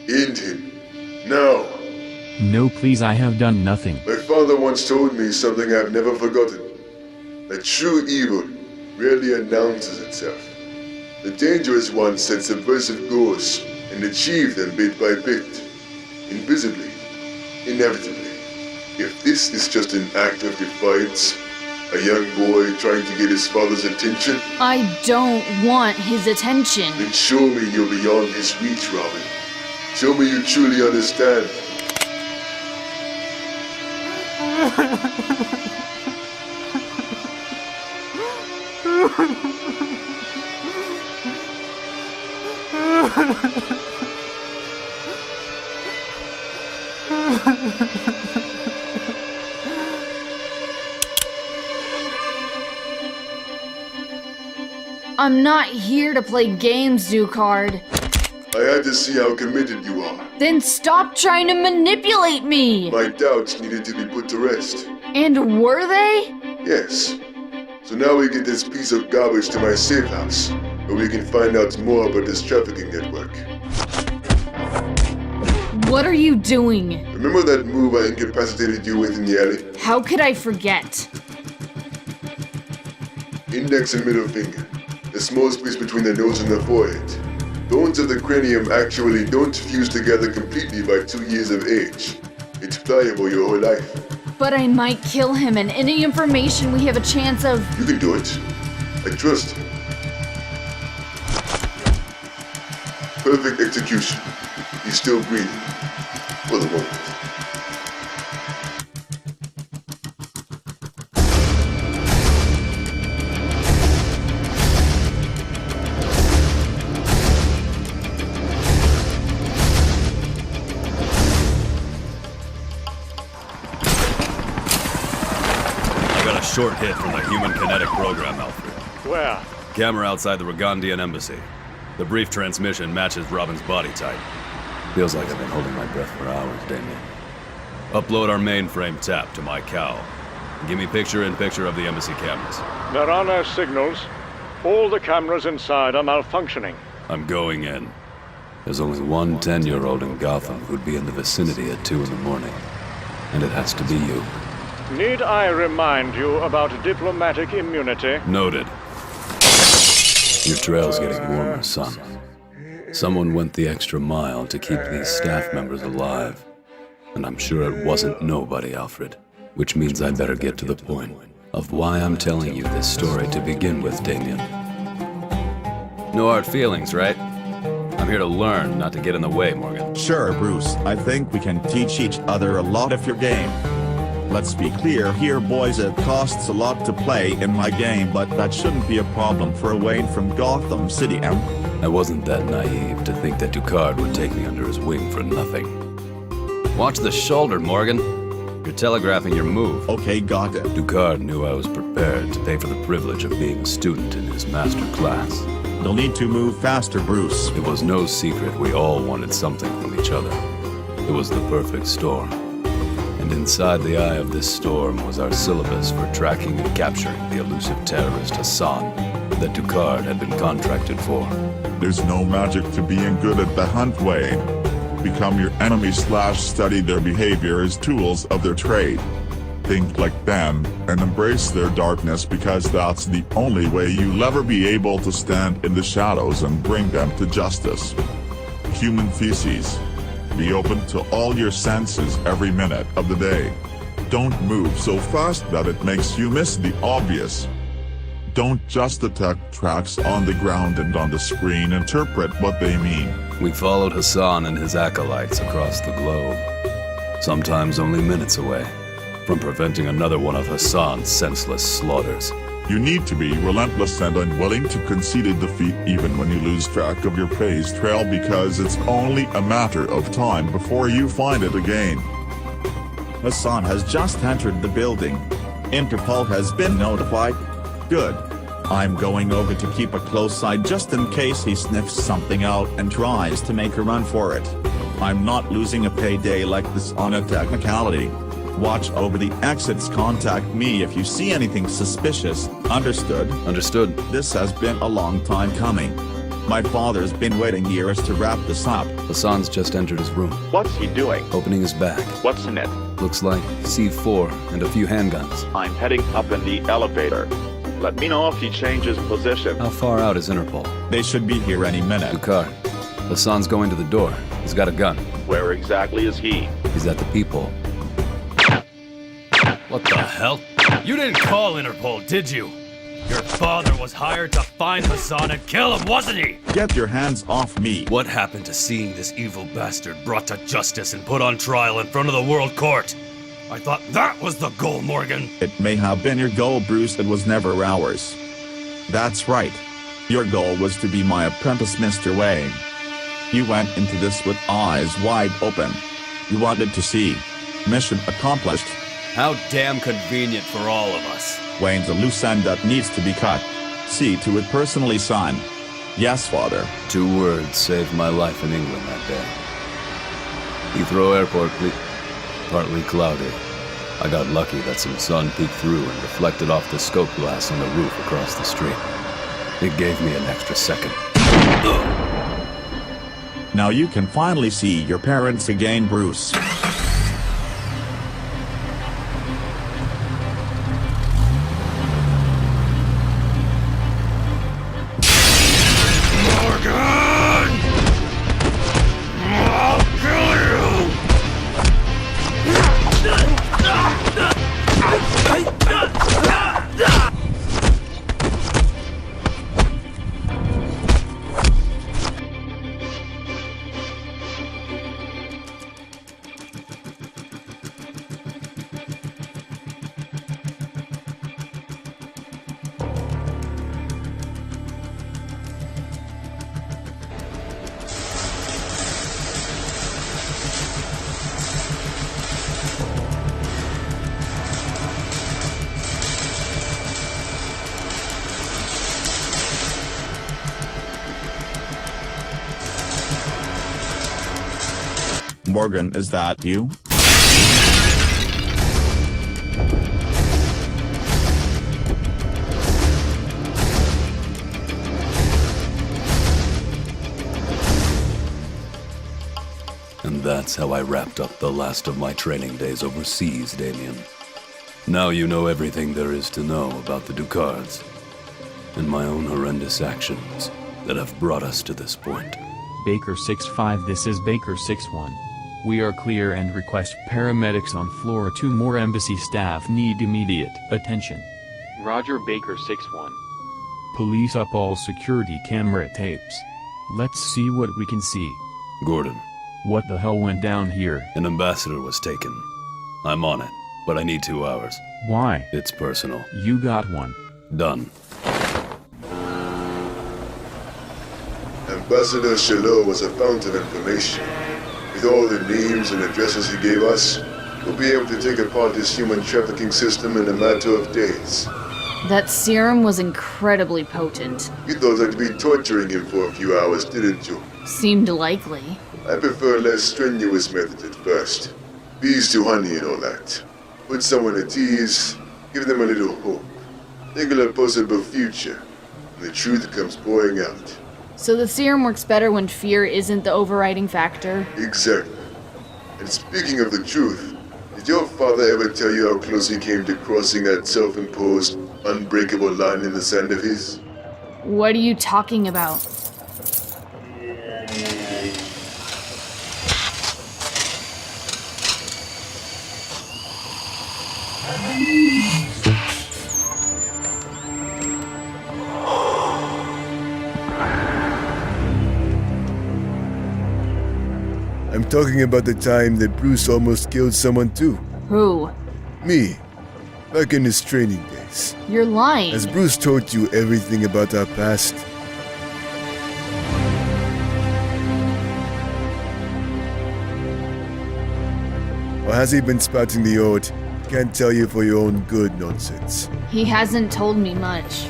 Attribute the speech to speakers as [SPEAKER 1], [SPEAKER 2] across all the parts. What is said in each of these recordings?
[SPEAKER 1] End him. Now.
[SPEAKER 2] No, please, I have done nothing.
[SPEAKER 1] My father once told me something I've never forgotten. That true evil rarely announces itself. The dangerous ones set subversive goals and achieve them bit by bit. Invisibly. Inevitably. If this is just an act of defiance, a young boy trying to get his father's attention,
[SPEAKER 3] I don't want his attention.
[SPEAKER 1] then show me you're beyond his reach, Robin. Show me you truly understand.
[SPEAKER 3] I'm not here to play games, Zucard.
[SPEAKER 1] I had to see how committed you are.
[SPEAKER 3] Then stop trying to manipulate me!
[SPEAKER 1] My doubts needed to be put to rest.
[SPEAKER 3] And were they?
[SPEAKER 1] Yes. So now we get this piece of garbage to my safe house, where we can find out more about this trafficking network.
[SPEAKER 3] What are you doing?
[SPEAKER 1] Remember that move I incapacitated you with in the alley?
[SPEAKER 3] How could I forget?
[SPEAKER 1] Index and middle finger. The small space between the nose and the forehead. Bones of the cranium actually don't fuse together completely by 2 years of age. It's pliable your whole life.
[SPEAKER 3] But I might kill him, and any information we have a chance of...
[SPEAKER 1] You can do it. I trust you. Perfect execution. He's still breathing. For the moment.
[SPEAKER 4] Short hit from the human kinetic program, Alfred.
[SPEAKER 5] Where?
[SPEAKER 4] Camera outside the Rigandian embassy. The brief transmission matches Robin's body type. Feels like I've been holding my breath for hours, Damian. Upload our mainframe tap to my cow. Give me picture-in-picture of the embassy cameras.
[SPEAKER 5] There are no signals. All the cameras inside are malfunctioning.
[SPEAKER 4] I'm going in. There's only one 10-year-old in Gotham who'd be in the vicinity at 2 in the morning. And it has to be you.
[SPEAKER 5] Need I remind you about diplomatic immunity?
[SPEAKER 4] Noted. Your trail's getting warmer, son. Someone went the extra mile to keep these staff members alive. And I'm sure it wasn't nobody, Alfred. Which means I'd better get to the point of why I'm telling you this story to begin with, Damian. No hard feelings, right? I'm here to learn, not to get in the way, Morgan.
[SPEAKER 6] Sure, Bruce. I think we can teach each other a lot if you're game. Let's be clear here, boys, it costs a lot to play in my game, but that shouldn't be a problem for a Wayne from Gotham City, em?
[SPEAKER 4] I wasn't that naive to think that Ducard would take me under his wing for nothing. Watch the shoulder, Morgan. You're telegraphing your move.
[SPEAKER 6] Okay, got it.
[SPEAKER 4] Ducard knew I was prepared to pay for the privilege of being a student in his master class.
[SPEAKER 6] You'll need to move faster, Bruce.
[SPEAKER 4] It was no secret we all wanted something from each other. It was the perfect storm. And inside the eye of this storm was our syllabus for tracking and capturing the elusive terrorist Hassan that Ducard had been contracted for.
[SPEAKER 7] There's no magic to being good at the hunt, Wayne. Become your enemy / study their behavior as tools of their trade. Think like them, and embrace their darkness, because that's the only way you'll ever be able to stand in the shadows and bring them to justice. Human feces. Be open to all your senses every minute of the day. Don't move so fast that it makes you miss the obvious. Don't just detect tracks on the ground and on the screen, interpret what they mean.
[SPEAKER 4] We followed Hassan and his acolytes across the globe, sometimes only minutes away from preventing another one of Hassan's senseless slaughters.
[SPEAKER 7] You need to be relentless and unwilling to concede a defeat even when you lose track of your prey's trail, because it's only a matter of time before you find it again.
[SPEAKER 6] Hassan has just entered the building. Interpol has been notified. Good. I'm going over to keep a close eye just in case he sniffs something out and tries to make a run for it. I'm not losing a payday like this on a technicality. Watch over the exits. Contact me if you see anything suspicious. Understood?
[SPEAKER 4] Understood.
[SPEAKER 6] This has been a long time coming. My father's been waiting years to wrap this up.
[SPEAKER 4] Hassan's just entered his room,
[SPEAKER 8] What's he doing?
[SPEAKER 4] opening his bag.
[SPEAKER 8] What's in it?
[SPEAKER 4] Looks like C4 and a few handguns.
[SPEAKER 8] I'm heading up in the elevator. Let me know if he changes position.
[SPEAKER 4] How far out is Interpol?
[SPEAKER 6] They should be here any minute.
[SPEAKER 4] Ducard. Hassan's going to the door. He's got a gun.
[SPEAKER 8] Where exactly is he?
[SPEAKER 4] He's at the peephole.
[SPEAKER 9] What the hell? You didn't call Interpol, did you? Your father was hired to find Hassan and kill him, wasn't he?
[SPEAKER 6] Get your hands off me.
[SPEAKER 9] What happened to seeing this evil bastard brought to justice and put on trial in front of the World Court? I thought that was the goal, Morgan.
[SPEAKER 6] It may have been your goal, Bruce, it was never ours. That's right. Your goal was to be my apprentice, Mr. Wayne. You went into this with eyes wide open. You wanted to see. Mission accomplished.
[SPEAKER 9] How damn convenient for all of us.
[SPEAKER 6] Wayne's a loose end that needs to be cut. See to it personally, son. Yes, father.
[SPEAKER 4] 2 words saved my life in England that day. Heathrow Airport, partly cloudy. I got lucky that some sun peeked through and reflected off the scope glass on the roof across the street. It gave me an extra second.
[SPEAKER 6] Now you can finally see your parents again, Bruce. Morgan, is that you?
[SPEAKER 4] And that's how I wrapped up the last of my training days overseas, Damian. Now you know everything there is to know about the Ducards, and my own horrendous actions that have brought us to this point.
[SPEAKER 2] Baker 6-5, this is Baker 6-1. We are clear and request paramedics on floor 2. More embassy staff need immediate attention.
[SPEAKER 10] Roger, Baker 6-1.
[SPEAKER 2] Police up all security camera tapes. Let's see what we can see.
[SPEAKER 4] Gordon.
[SPEAKER 2] What the hell went down here?
[SPEAKER 4] An ambassador was taken. I'm on it, but I need 2 hours.
[SPEAKER 2] Why?
[SPEAKER 4] It's personal.
[SPEAKER 2] You got one.
[SPEAKER 4] Done.
[SPEAKER 1] Ambassador Shiloh was a fount of information. With all the names and addresses he gave us, we'll be able to take apart this human trafficking system in a matter of days.
[SPEAKER 3] That serum was incredibly potent.
[SPEAKER 1] You thought I'd be torturing him for a few hours, didn't you?
[SPEAKER 3] Seemed likely.
[SPEAKER 1] I prefer less strenuous methods at first. Bees to honey and all that. Put someone at ease, give them a little hope. Think of a possible future, and the truth comes pouring out.
[SPEAKER 3] So the serum works better when fear isn't the overriding factor?
[SPEAKER 1] Exactly. And speaking of the truth, did your father ever tell you how close he came to crossing that self-imposed, unbreakable line in the sand of his?
[SPEAKER 3] What are you talking about?
[SPEAKER 1] I'm talking about the time that Bruce almost killed someone too.
[SPEAKER 3] Who?
[SPEAKER 1] Me. Back in his training days.
[SPEAKER 3] You're lying.
[SPEAKER 1] Has Bruce told you everything about our past? Or has he been spouting the old, can't tell you for your own good nonsense?
[SPEAKER 3] He hasn't told me much.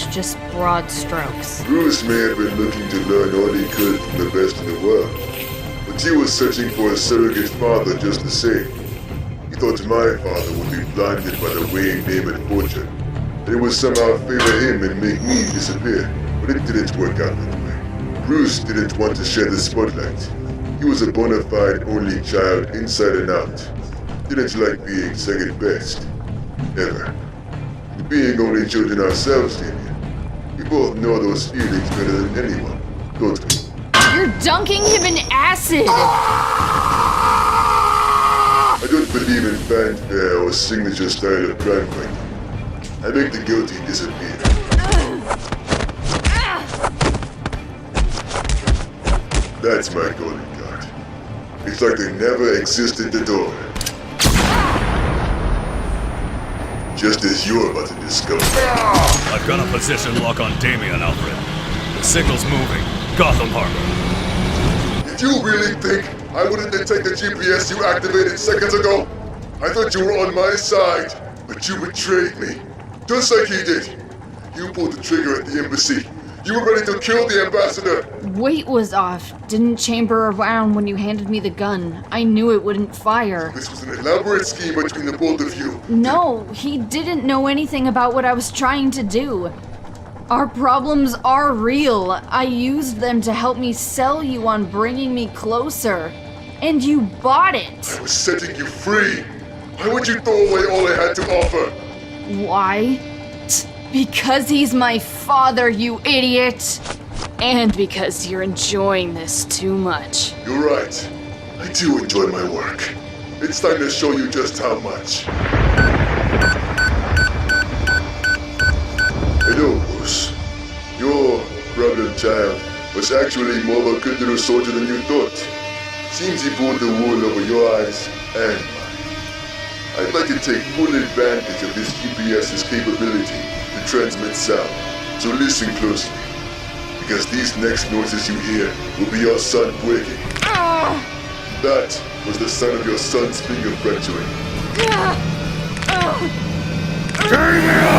[SPEAKER 3] Just broad strokes.
[SPEAKER 1] Bruce may have been looking to learn all he could from the best in the world, but he was searching for a surrogate father just the same. He thought my father would be blinded by the Wayne name and fortune, that it would somehow favor him and make me disappear. But it didn't work out that way. Bruce didn't want to share the spotlight. He was a bona fide only child inside and out. Didn't like being second best. Ever. Being only children ourselves, Damian. We both know those feelings better than anyone, don't we?
[SPEAKER 3] You're dunking him in acid!
[SPEAKER 1] I don't believe in fanfare or signature style of crime fighting. I make the guilty disappear. That's my calling card. It's like they never existed at all. Just as you're about to discover.
[SPEAKER 9] I've got a position lock on Damian, Alfred. The signal's moving. Gotham Harbor.
[SPEAKER 1] Did you really think I wouldn't detect the GPS you activated seconds ago? I thought you were on my side, but you betrayed me. Just like he did. You pulled the trigger at the embassy. You were ready to kill the ambassador.
[SPEAKER 3] Weight was off. Didn't chamber around when you handed me the gun. I knew it wouldn't fire.
[SPEAKER 1] This was an elaborate scheme between the both of you.
[SPEAKER 3] No, he didn't know anything about what I was trying to do. Our problems are real. I used them to help me sell you on bringing me closer. And you bought it.
[SPEAKER 1] I was setting you free. Why would you throw away all I had to offer?
[SPEAKER 3] Why? Because he's my father, you idiot! And because you're enjoying this too much.
[SPEAKER 1] You're right. I do enjoy my work. It's time to show you just how much. Hello, Bruce. Your problem child was actually more of a good little soldier than you thought. Seems he pulled the wool over your eyes and mine. I'd like to take full advantage of this GPS's capability to transmit sound, so listen closely, because these next noises you hear will be your son breaking. That was the sound of your son's finger fracturing.
[SPEAKER 9] Damian!